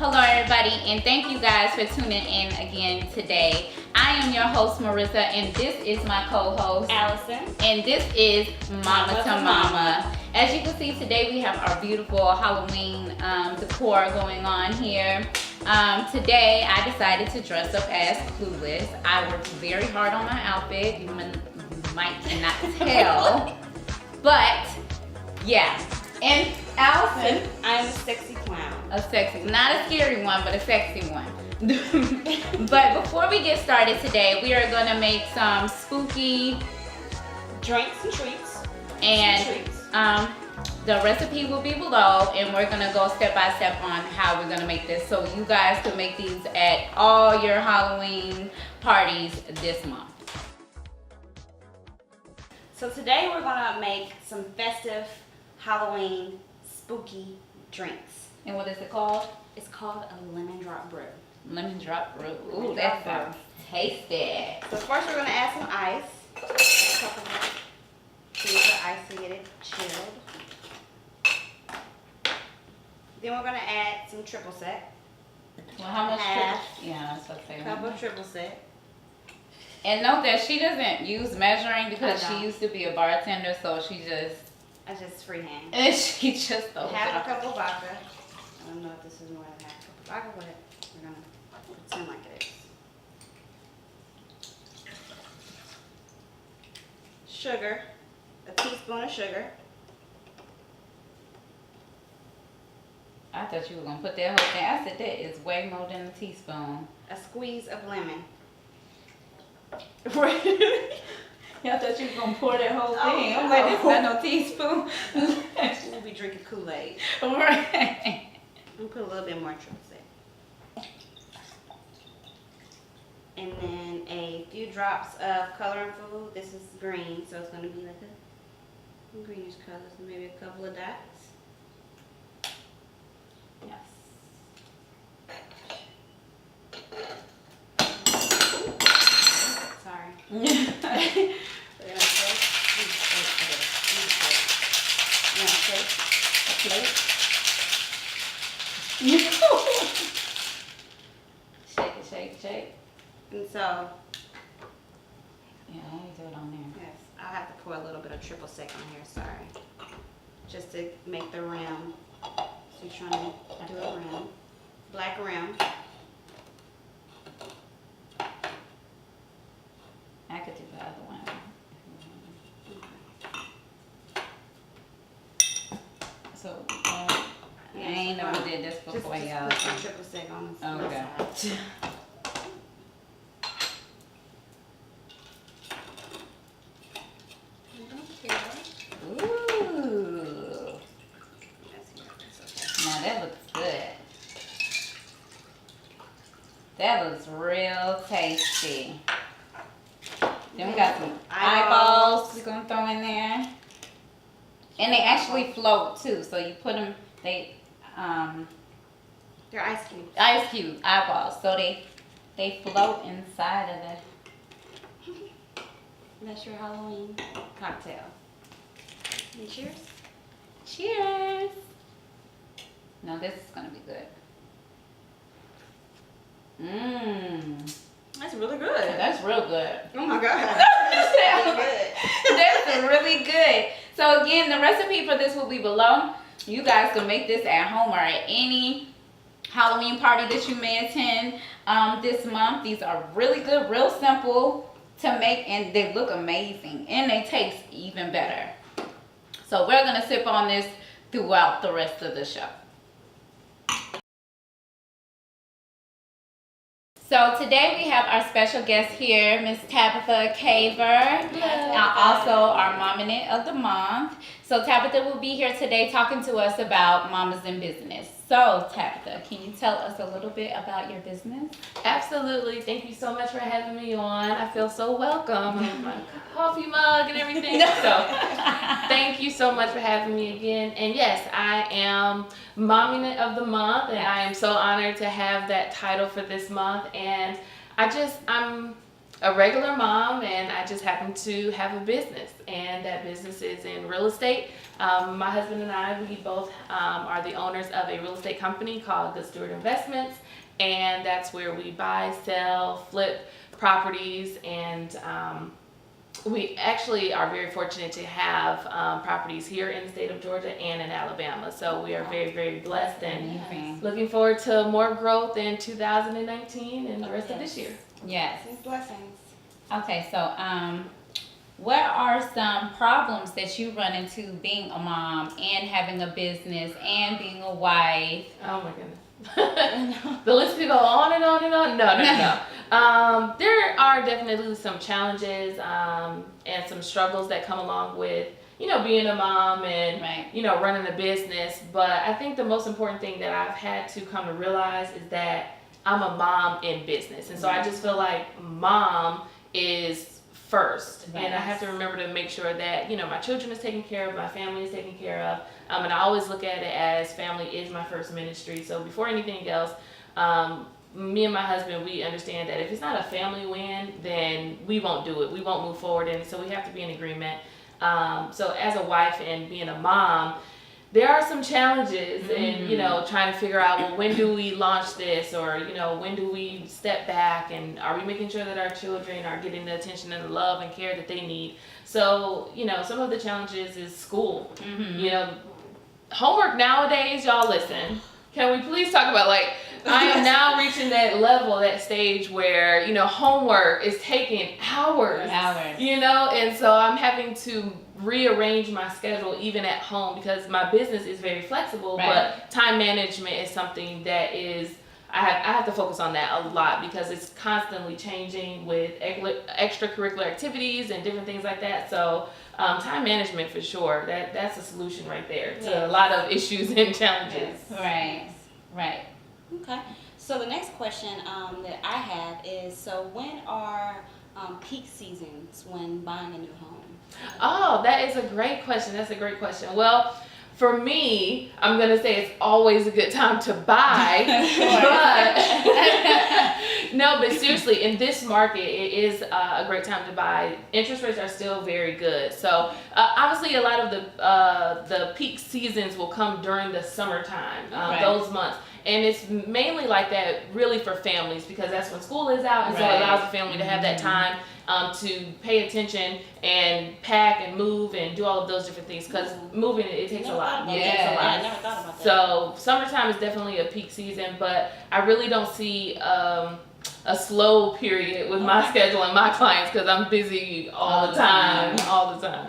Hello everybody, and thank you guys for tuning in again today. I am your host Marissa, and this is my co-host Allison, and this is Momma to Momma. As you can see today, we have our beautiful Halloween decor going on here. Today I decided to dress up as Clueless. I worked very hard on my outfit. You might cannot tell, but yeah. And Allison, I'm a sexy clown. a sexy, not a scary one, but a sexy one. But before we get started today, we are gonna make some spooky Drinks and treats. and the recipe will be below, and we're gonna go step by step on how we're gonna make this, so you guys can make these at all your Halloween parties this month. So today we're gonna make some festive Halloween spooky drinks. And what is it called? It's called a lemon drop brew. Lemon drop brew. Ooh, Lemon that drop sounds tasty. So first we're gonna add some ice. A couple of cubes of ice to get it chilled. Then we're gonna add some triple sec. Well, how much? Half. Yeah, that's what I'm A cup of triple sec. And note that she doesn't use measuring because I she don't. used to be a bartender, so I just freehand. she just throws it Half a off. cup of vodka. I don't know if this is more than half a cup of vodka, but we're gonna pretend like it is. Sugar, a teaspoon of sugar. I thought you were gonna put that whole thing. I said that is way more than a teaspoon. A squeeze of lemon. Yeah, I thought you were gonna pour that whole Oh, thing. I'm like, this not no teaspoon. We'll be drinking Kool-Aid. Right. We'll put a little bit more triple sec. And then a few drops of coloring food. This is green, so it's gonna be like a greenish color, so maybe a couple of dots. Yes. Sorry. Yeah. We're gonna shake. We're gonna shake a plate. Shake it, shake, shake. And so, Yeah, let me do it on there. yes, I'll have to pour a little bit of triple sec on here, sorry. Just to make the rim. So you're trying to do a rim. Black rim. I could do the other one. So, I ain't never did this before, Just y'all. put some triple sec on this Okay. side. Ooh. Now that looks good. That looks real tasty. Then we got some eyeballs we're gonna throw in there. And they actually float too, so you put them, They're ice cubes. ice cube eyeballs, so they float inside of the. That's your Halloween cocktail. And cheers. Cheers. Now this is gonna be good. Mmm. That's really good. That's real good. Oh my god. That's really good. So again, the recipe for this will be below. You guys can make this at home or at any Halloween party that you may attend this month. These are really good, real simple to make, and they look amazing, and they taste even better. So we're gonna sip on this throughout the rest of the show. So today we have our special guest here, Miss Tabitha Caver, also our Mommin'it of the month. So Tabitha will be here today talking to us about Mamas in Business. So Tabitha, can you tell us a little bit about your business? Absolutely. Thank you so much for having me on. I feel so welcome. My coffee mug and everything. So thank you so much for having me again. And yes, I am Mommin'it of the month, and I am so honored to have that title for this month. And I'm a regular mom, and I just happen to have a business, and that business is in real estate. My husband and I, we both are the owners of a real estate company called Good Steward Investments, and that's where we buy, sell, flip properties, and we actually are very fortunate to have properties here in the state of Georgia and in Alabama. So we are very, very blessed and looking forward to more growth in 2019 and the rest of this year. Yes. Blessings. Okay, so what are some problems that you run into being a mom and having a business and being a wife? Oh my goodness. The list could go on and on and on. No. There are definitely some challenges and some struggles that come along with, being a mom and, running a business. But I think the most important thing that I've had to come to realize is that I'm a mom in business. And so I just feel like mom is first. Right. And I have to remember to make sure that, my children is taken care of, my family is taken care of. And I always look at it as family is my first ministry. So before anything else, me and my husband, we understand that if it's not a family win, then we won't do it. We won't move forward. And so we have to be in agreement. So as a wife and being a mom, there are some challenges in, trying to figure out, well, when do we launch this, or, when do we step back, and are we making sure that our children are getting the attention and the love and care that they need? So, some of the challenges is school. Homework nowadays, y'all listen, can we please talk about, I am now reaching that level, that stage where, homework is taking hours. And so I'm having to rearrange my schedule even at home because my business is very flexible, but time management is something that is, I have to focus on that a lot because it's constantly changing with extracurricular activities and different things like that. So time management for sure, that's a solution right there to a lot of issues and challenges. Right. Okay. So the next question that I have is, so when are peak seasons when buying a new home? Oh, that is a great question. That's a great question. Well, for me, I'm going to say it's always a good time to buy. But seriously, in this market, it is a great time to buy. Interest rates are still very good. So obviously, a lot of the peak seasons will come during the summertime, those months. And it's mainly like that really for families because that's when school is out. And so it allows the family to have that time to pay attention and pack and move and do all of those different things because moving, it takes a lot. I never thought about that. So summertime is definitely a peak season, but I really don't see a slow period with my schedule and my clients because I'm busy all the time.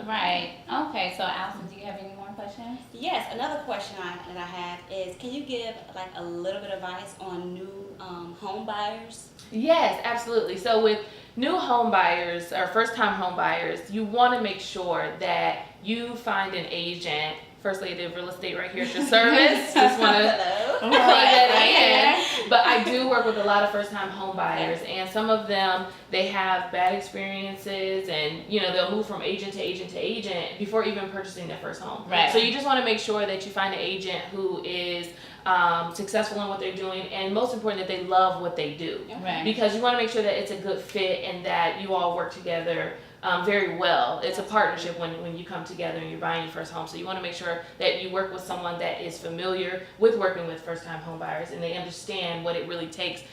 Right. Okay, so Allison, do you have any more questions? Yes, another question that I have is, can you give a little bit of advice on new home buyers? Yes, absolutely. So with new home buyers or first time home buyers, you want to make sure that you find an agent. First Lady of Real Estate right here at your service. Just want to plug that in. But I do work with a lot of first time home buyers, and some of them, they have bad experiences, and they'll move from agent to agent to agent before even purchasing their first home. Right. So you just want to make sure that you find an agent who is successful in what they're doing, and most important that they love what they do. Right. Because you want to make sure that it's a good fit and that you all work together very well. It's a partnership when you come together and you're buying your first home. So you want to make sure that you work with someone that is familiar with working with first-time home buyers and they understand what it really takes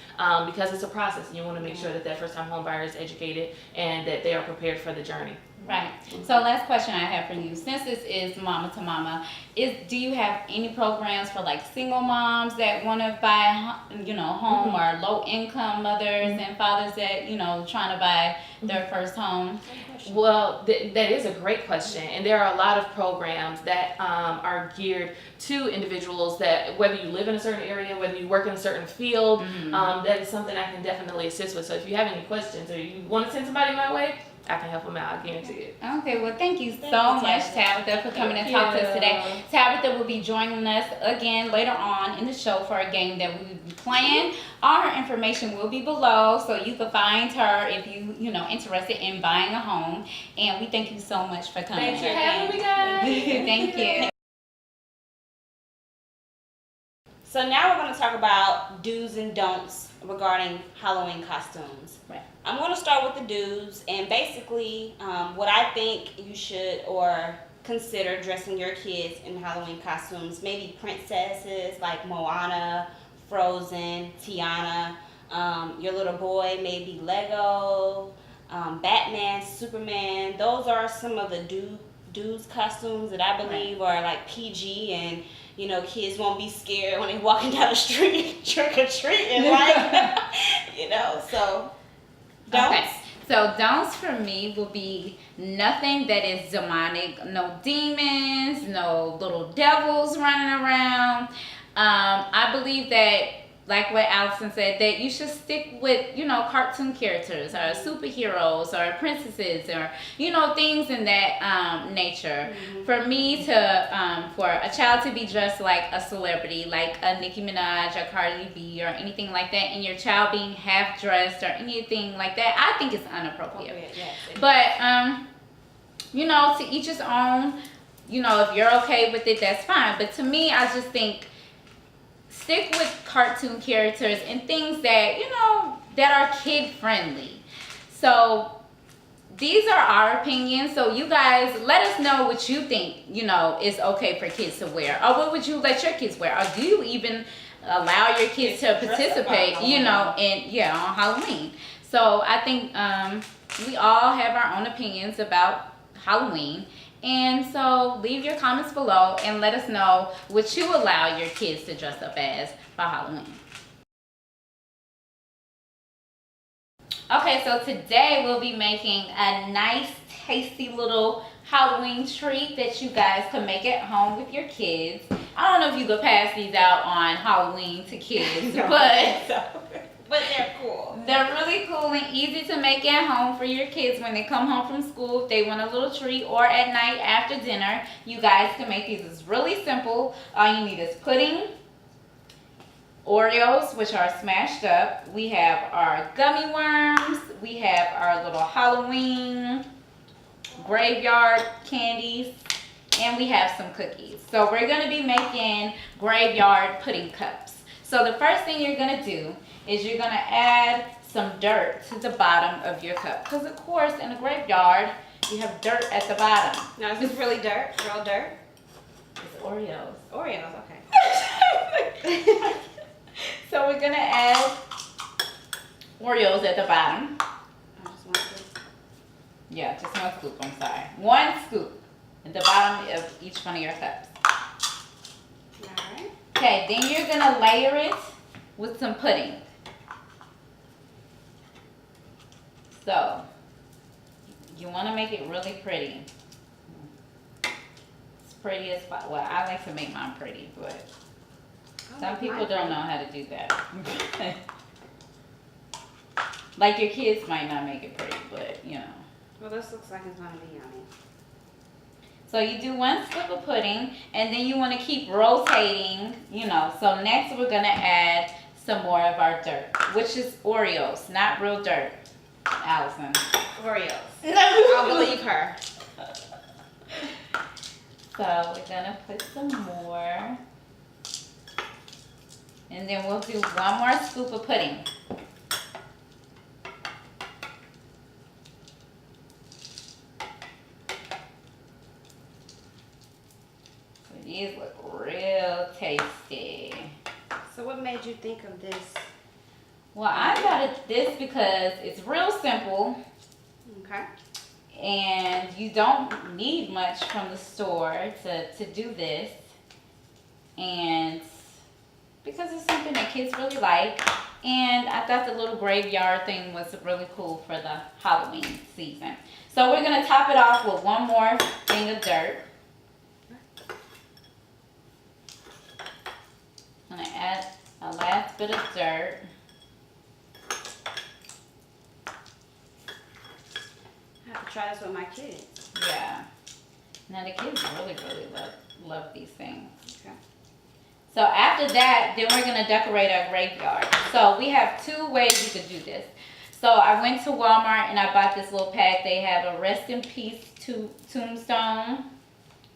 because it's a process. And you want to make sure that first-time home buyer is educated and that they are prepared for the journey. Right. So last question I have for you, since this is Momma to Momma, do you have any programs for single moms that want to buy, home, or low income mothers and fathers that, trying to buy their first home? Well, that is a great question. And there are a lot of programs that are geared to individuals that whether you live in a certain area, whether you work in a certain field, that is something I can definitely assist with. So if you have any questions or you want to send somebody my way, I can help them out, I guarantee it. Okay, well, thank you so much, Tabitha, for coming and talk to us today. Tabitha will be joining us again later on in the show for a game that we will be playing. All her information will be below, so you can find her if you, interested in buying a home. And we thank you so much for coming. Thanks for having me, guys. Thank you. So now we're going to talk about do's and don'ts regarding Halloween costumes. Right. I'm going to start with the do's, and basically what I think you should or consider dressing your kids in Halloween costumes. Maybe princesses like Moana, Frozen, Tiana. Your little boy maybe Lego, Batman, Superman. Those are some of the dudes costumes that I believe are like PG, and you know, kids won't be scared when they walking down the street trick or treating, like you know. So don'ts. Okay. So don'ts for me will be nothing that is demonic. No demons, no little devils running around. I believe that, like what Allison said, that you should stick with, you know, cartoon characters or superheroes or princesses or, you know, things in that nature. Mm-hmm. For me to, for a child to be dressed like a celebrity, like a Nicki Minaj or Cardi B or anything like that, and your child being half dressed or anything like that, I think it's inappropriate. Yes, But, you know, to each his own. You know, if you're okay with it, that's fine. But to me, I just think stick with cartoon characters and things that, you know, that are kid friendly. So these are our opinions. So you guys let us know what you think, you know, is okay for kids to wear, or what would you let your kids wear, or do you even allow your kids to participate, you know, on Halloween. So I think we all have our own opinions about Halloween. And so leave your comments below and let us know what you allow your kids to dress up as for Halloween. Okay, so today we'll be making a nice, tasty little Halloween treat that you guys can make at home with your kids. I don't know if you could pass these out on Halloween to kids, but they're cool. They're really cool and easy to make at home for your kids when they come home from school. If they want a little treat, or at night after dinner, you guys can make these. It's really simple. All you need is pudding, Oreos, which are smashed up. We have our gummy worms. We have our little Halloween graveyard candies. And we have some cookies. So we're going to be making graveyard pudding cups. So the first thing you're going to do is you're going to add some dirt to the bottom of your cup. Because of course in a graveyard, you have dirt at the bottom. Now is this really dirt? Real dirt? It's Oreos. Oreos, okay. So we're going to add Oreos at the bottom. I just want this. Yeah, just one scoop, I'm sorry. One scoop at the bottom of each one of your cups. Alright. Okay, then you're going to layer it with some pudding. So, you want to make it really pretty. It's pretty as well. I like to make mine pretty, but some people don't know how to do that. Like your kids might not make it pretty, but you know. Well, this looks like it's going to be yummy. So you do one scoop of pudding, and then you want to keep rotating, you know. So next we're going to add some more of our dirt, which is Oreos, not real dirt, Allison. Oreos. I'll believe her. So we're going to put some more. And then we'll do one more scoop of pudding. So these look real tasty. So what made you think of this? Well, I got this because it's real simple. Okay. And you don't need much from the store to do this. And because it's something that kids really like. And I thought the little graveyard thing was really cool for the Halloween season. So we're going to top it off with one more thing of dirt. I'm going to add a last bit of dirt. I have to try this with my kids. Yeah. Now the kids really love these things. Okay. So after that, then we're going to decorate our graveyard. So we have two ways you could do this. So I went to Walmart and I bought this little pack. They have a rest in peace tombstone.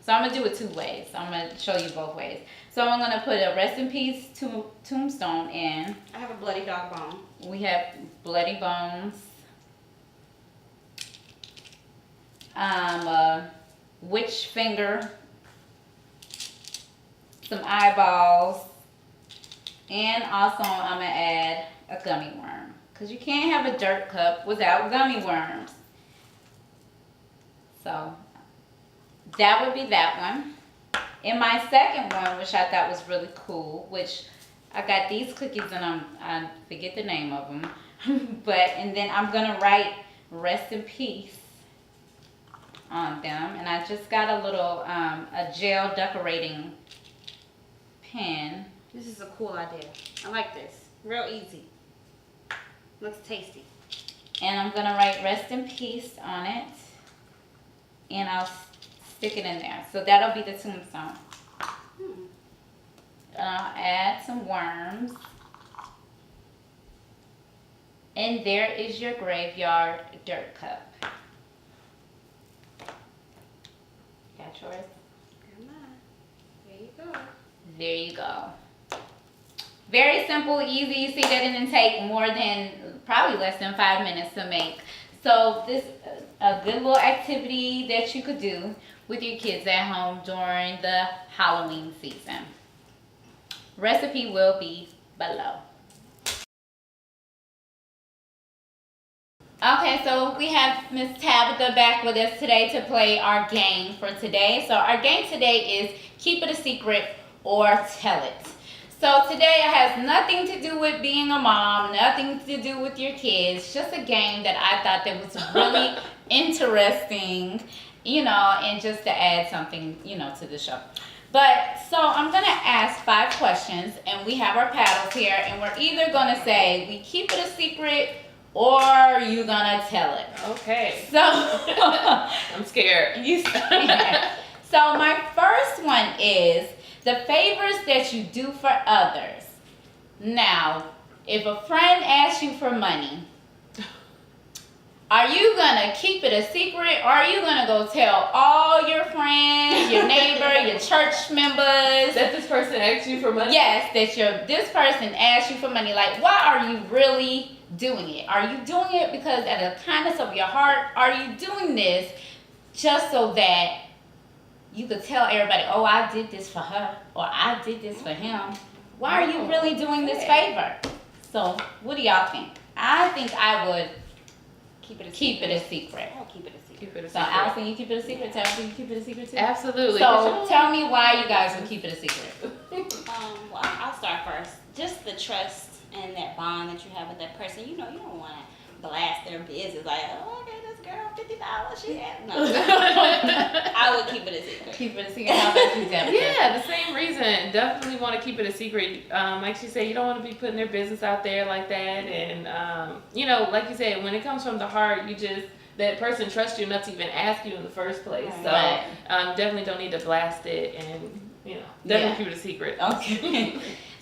So I'm gonna do it 2 ways. So I'm gonna show you both ways. So I'm gonna put a rest in peace tombstone in. I have a bloody dog bone. We have bloody bones. Witch finger. Some eyeballs. And also I'm gonna add a gummy worm. Because you can't have a dirt cup without gummy worms. So that would be that one. In my second one, which I thought was really cool, which I got these cookies and I forget the name of them. And then I'm gonna write rest in peace on them. And I just got a little, a gel decorating pen. This is a cool idea. I like this. Real easy. Looks tasty. And I'm gonna write rest in peace on it. And I'll stick it in there. So that'll be the tombstone. And I'll add some worms. And there is your graveyard dirt cup. Got yours? Come on. There you go. There you go. Very simple, easy. You see that it didn't take more than, probably less than 5 minutes to make. So this a good little activity that you could do with your kids at home during the Halloween season. Recipe will be below. Okay, so we have Miss Tabitha back with us today to play our game for today. So our game today is Keep It a Secret or Tell It. So today it has nothing to do with being a mom, nothing to do with your kids, just a game that I thought that was really interesting, you know, and just to add something, you know, to the show. But, so I'm going to ask 5 questions, and we have our paddles here, and we're either going to say we keep it a secret or you going to tell it. Okay. So, I'm scared. So my first one is the favors that you do for others. Now, if a friend asks you for money, are you gonna keep it a secret, or are you gonna go tell all your friends, your neighbor, your church members that this person asked you for money? Yes, that this person asked you for money. Like, why are you really doing it? Are you doing it because out of the kindness of your heart? Are you doing this just so that you could tell everybody, oh, I did this for her, or I did this for him? Why are you really doing this favor? So, what do y'all think? I think I would keep it a secret. I'll keep it a secret. Keep it a So, secret. Allison, you keep it a secret? Tabitha, you keep it a secret too? Absolutely. So, tell me why you guys would keep it a secret. Well, I'll start first. Just the trust and that bond that you have with that person. You know, you don't want to blast their business like, oh, okay, this girl, $50, she had. No. I would keep it a secret. Keep it a secret. How about you, Tabitha? Yeah, the same reason. Definitely want to keep it a secret. Like she said, you don't want to be putting their business out there like that. And, you know, like you said, when it comes from the heart, that person trusts you enough to even ask you in the first place. Right. So definitely don't need to blast it, and, you know, definitely keep it a secret. Okay.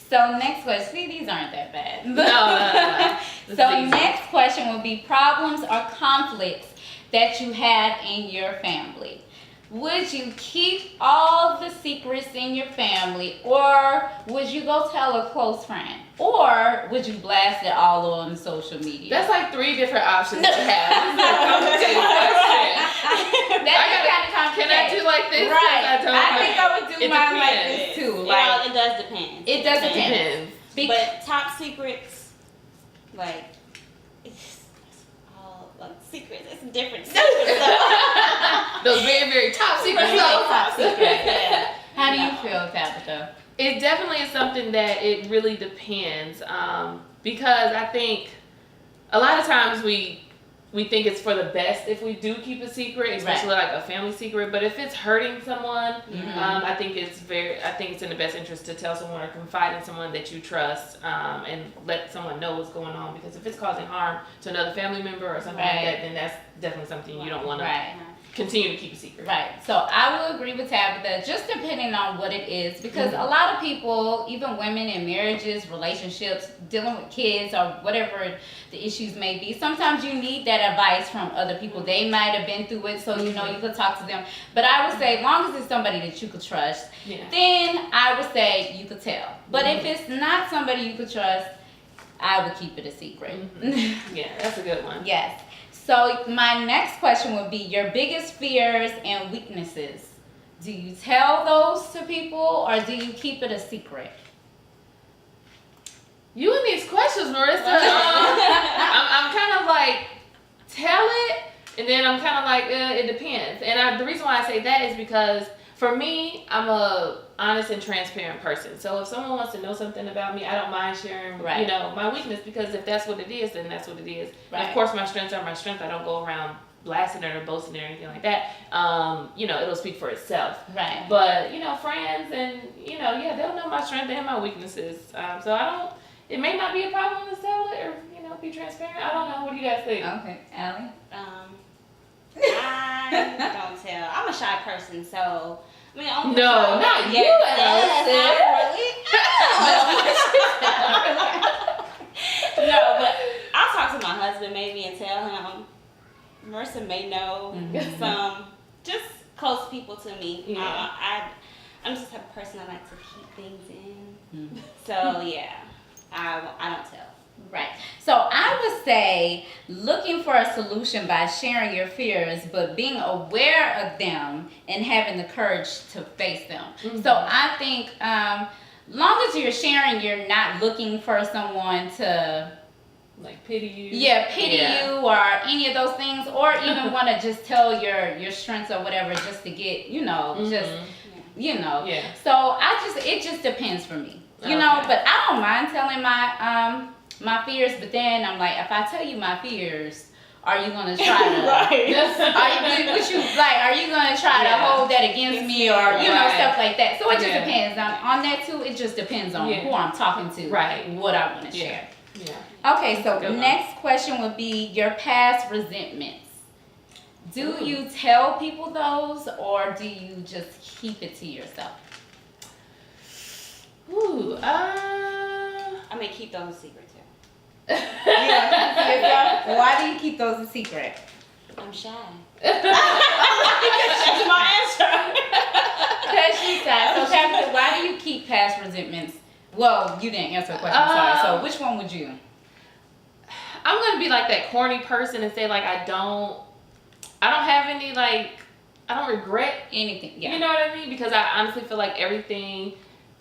So next question. See, these aren't that bad. No. So next question will be problems or conflicts that you had in your family. Would you keep all the secrets in your family, or would you go tell a close friend, or would you blast it all on social media? That's like 3 different options that you have. This is a complicated question. That's kind of complicated. Can I do like this? Right. I think I would do It mine like depends. this too. Well, it does depend. It does depend. But top secrets, like, it's all like secrets. It's different secrets. Those very, very top secrets. Top secrets. Yeah. How do you feel, Tabitha? It definitely is something that it really depends, because I think a lot of times we think it's for the best if we do keep a secret, especially like a family secret. But if it's hurting someone, I think it's in the best interest to tell someone or confide in someone that you trust, and let someone know what's going on. Because if it's causing harm to another family member or something like that, then that's definitely something you don't want to continue to keep a secret. Right. So I will agree with Tabitha, just depending on what it is, because a lot of people, even women in marriages, relationships, dealing with kids or whatever the issues may be, sometimes you need that advice from other people. They might have been through it, so you know you could talk to them. But I would say, as long as it's somebody that you could trust, then I would say you could tell. But if it's not somebody you could trust, I would keep it a secret. Yeah, that's a good one. Yes. So my next question would be your biggest fears and weaknesses. Do you tell those to people or do you keep it a secret? You and these questions, Marissa. I'm kind of like, tell it, and then I'm kind of like, it depends. And the reason why I say that is because for me, I'm a honest and transparent person. So if someone wants to know something about me, I don't mind sharing, you know, my weakness, because if that's what it is, then that's what it is. Right. And of course, my strengths are my strength. I don't go around blasting it or boasting it or anything like that. You know, it'll speak for itself. Right. But, you know, friends and, you know, they'll know my strength and my weaknesses. So I don't, it may not be a problem to tell it or, you know, be transparent. I don't know. What do you guys think? Okay, Allie? I don't tell. I'm a shy person, so I mean, only no, not you. No, but I'll talk to my husband maybe and tell him. Marissa may know some just close people to me. Yeah. I'm just the type of person I like to keep things in. So yeah, I don't tell. Right. So I would say looking for a solution by sharing your fears, but being aware of them and having the courage to face them. So I think long as you're sharing, you're not looking for someone to like pity you. Yeah, pity you or any of those things, or even want to just tell your strengths or whatever just to get, you know, just, you know. Yeah. So it just depends for me, you know, but I don't mind telling my fears, but then I'm like, if I tell you my fears, are you gonna try to? Are you gonna try to hold that against me, or you know, stuff like that? So it just depends on that too. It just depends on who I'm talking to, what I want to share. Yeah. Okay, so next question would be your past resentments. Do you tell people those, or do you just keep it to yourself? I may keep those a secret too. Why do you keep those a secret? I'm shy. That's my answer. Because she's shy. So, Tabitha, why do you keep past resentments? Well, you didn't answer the question. Sorry. So, which one would you? I'm gonna be like that corny person and say like I don't have any like I don't regret anything. Yeah. You know what I mean? Because I honestly feel like everything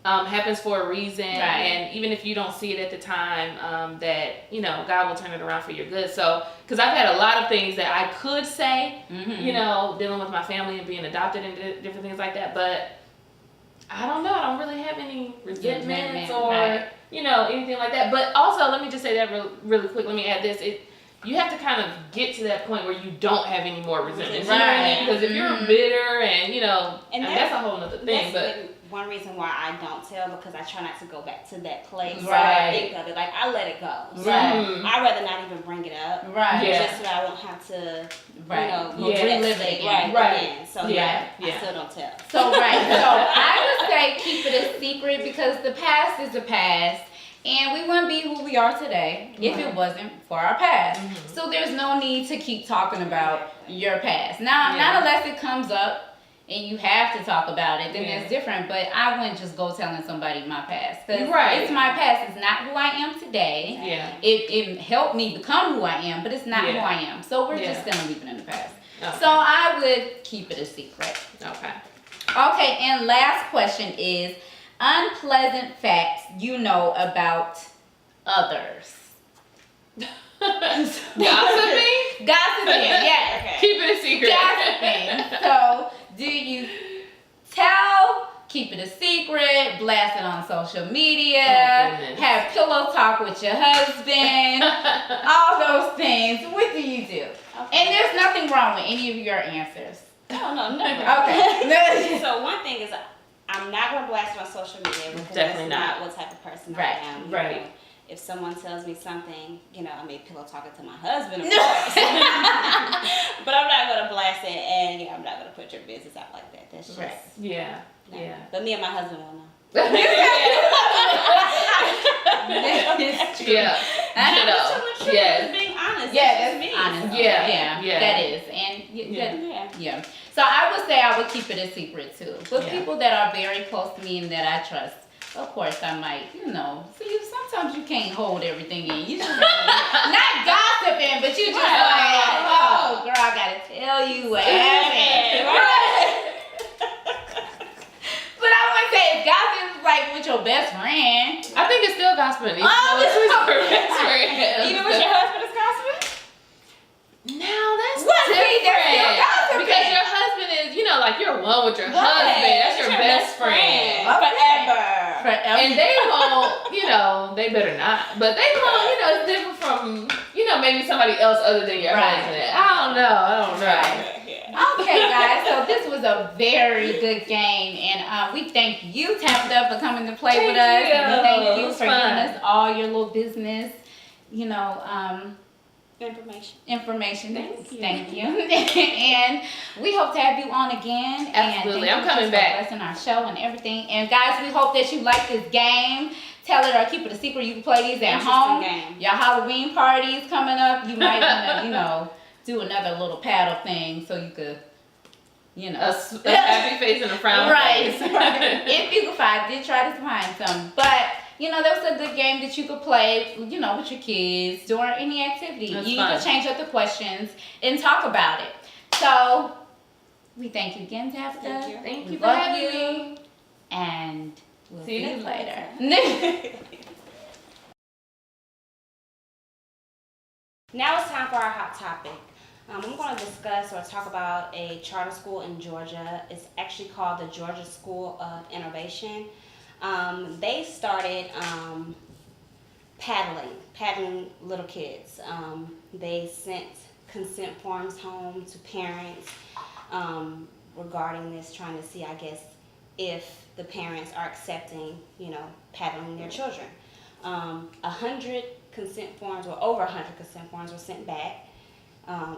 happens for a reason, and even if you don't see it at the time, that you know God will turn it around for your good. So, because I've had a lot of things that I could say, you know, dealing with my family and being adopted and different things like that, but I don't know. I don't really have any resentments or you know anything like that. But also, let me just say that really quick. Let me add this. You have to kind of get to that point where you don't have any more resentment. You know what I mean? Because if you're bitter and you know, and that's a whole other thing. But one reason why I don't tell, because I try not to go back to that place. I think of it like I let it go. So I'd rather not even bring it up. Just so that I won't have to, you know, relive it again. Again. So I still don't tell. So so I would say keep it a secret, because the past is the past. And we wouldn't be who we are today if it wasn't for our past. So there's no need to keep talking about your past. Now, not unless it comes up and you have to talk about it, then that's different. But I wouldn't just go telling somebody my past. Because it's my past. It's not who I am today. It helped me become who I am, but it's not who I am. So we're just going to leave it in the past. So I would keep it a secret. Okay, and last question is, unpleasant facts you know about others. Gossiping? Gossiping, yes. Keep it a secret. Gossiping. So, do you tell, keep it a secret, blast it on social media, have pillow talk with your husband, all those things? What do you do? And there's nothing wrong with any of your answers. No, never. Okay. So one thing is, I'm not gonna blast it on social media because that's not what type of person I am. if someone tells me something, you know, I may pillow talking to my husband, of course. But I'm not going to blast it, and I'm not going to put your business out like that. That's just... Right. Yeah. No. Yeah. But me and my husband will know. That is true. Yeah. Yes. Being honest. Yeah, that's me. honest. Yeah. That is. And yeah. So I would say I would keep it a secret too. But people that are very close to me and that I trust, of course I might, see, sometimes you can't hold everything in. You just not gossiping, but you just like, oh girl, I gotta tell you what happened. But I wouldn't say it's gossip like with your best friend. I think it's still gossiping. Even though it's with your best friend. Even with your husband is gossiping? No, that's different. Because your husband is, like you're one with your husband. That's your best friend. Forever. And they won't, they better not. But they won't, it's different from, maybe somebody else other than your husband. I don't know. Okay, guys, so this was a very good game, and we thank you, Tabitha, for coming to play with us. You. We thank you for fun. giving us all your little business, information. Thank you. And we hope to have you on again. Absolutely, and I'm coming back. For blessing our show and everything. And guys, we hope that you like this game. Tell it or keep it a secret. You can play these at home. Game. Your Halloween parties coming up. You might want to, do another little paddle thing so you could, a happy face and a frown face. Right. If you could find, I did try to find some. But, that was a good game that you could play, with your kids during any activity. That's you fun. could change up the questions and talk about it. So, we thank you again, Tabitha. Thank We you for love having you. me. And we'll see you later. Now it's time for our hot topic. I'm going to discuss or talk about a charter school in Georgia. It's actually called the Georgia School of Innovation. They started paddling little kids. They sent consent forms home to parents regarding this, trying to see, I guess, if the parents are accepting, paddling their children. 100 consent forms, or over 100 consent forms were sent back,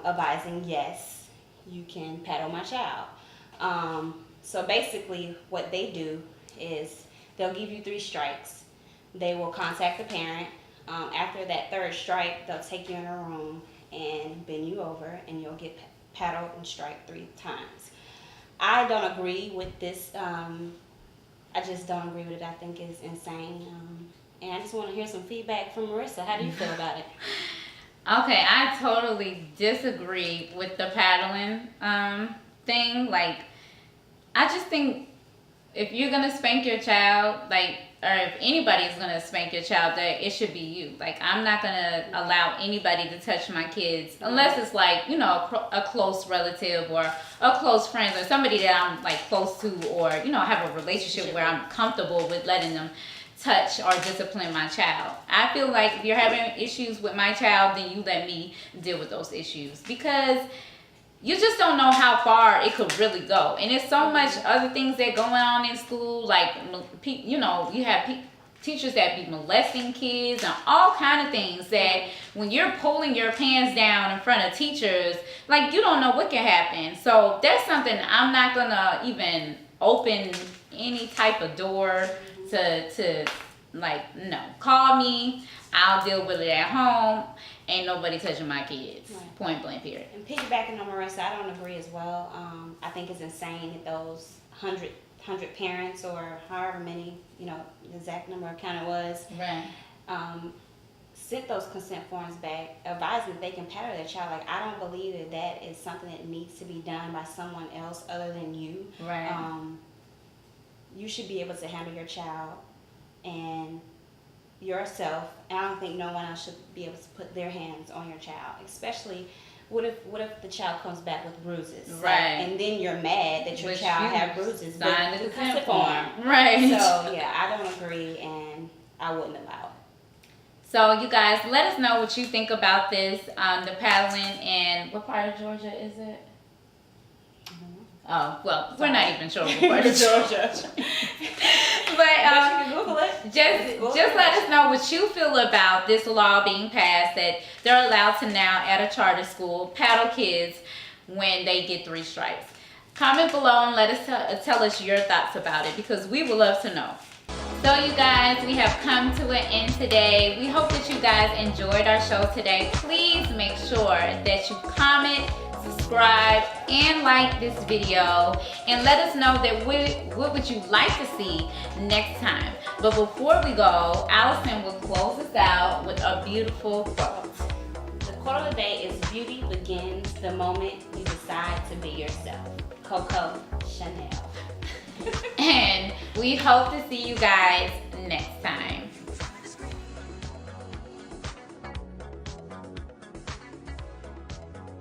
advising, yes, you can paddle my child. So basically what they do is they'll give you 3 strikes. They will contact the parent. After that 3rd strike, they'll take you in a room and bend you over, and you'll get paddled and strike 3 times. I don't agree with this. I just don't agree with it. I think it's insane. And I just want to hear some feedback from Marissa. How do you feel about it? Okay, I totally disagree with the paddling thing. Like, I just think if you're going to spank your child, or if anybody's going to spank your child, that it should be you. Like, I'm not going to allow anybody to touch my kids unless it's a close relative or a close friend or somebody that I'm close to, or have a relationship where I'm comfortable with letting them touch or discipline my child. I feel like if you're having issues with my child, then you let me deal with those issues, because you just don't know how far it could really go. And there's so much other things that going on in school, you have teachers that be molesting kids and all kind of things, that when you're pulling your pants down in front of teachers, you don't know what can happen. So that's something I'm not gonna even open any type of door to no. Call me, I'll deal with it at home. Ain't nobody touching my kids. Right. Point blank, period. And piggybacking on Marissa, I don't agree as well. I think it's insane that those 100 parents, or however many, the exact number of count it was, Right. Sent those consent forms back, advising that they can paddle their child. I don't believe that is something that needs to be done by someone else other than you. Right. You should be able to handle your child and yourself, and I don't think no one else should be able to put their hands on your child. Especially, what if the child comes back with bruises, right? And then you're mad that your child had bruises. Signed the consent form, right? So yeah, I don't agree, and I wouldn't allow it. So you guys, let us know what you think about this, the paddling, and what part of Georgia is it? Oh, well, we're not even sure what part of Georgia. But you can Google it. just let us know what you feel about this law being passed that they're allowed to now at a charter school paddle kids when they get 3 stripes. Comment below and let us tell us your thoughts about it, because we would love to know. So you guys, we have come to an end today. We hope that you guys enjoyed our show today. Please make sure that you comment, subscribe, and like this video, and let us know that what would you like to see next time. But before we go, Allison will close us out with a beautiful quote. The quote of the day is, beauty begins the moment you decide to be yourself. Coco Chanel. And we hope to see you guys next time.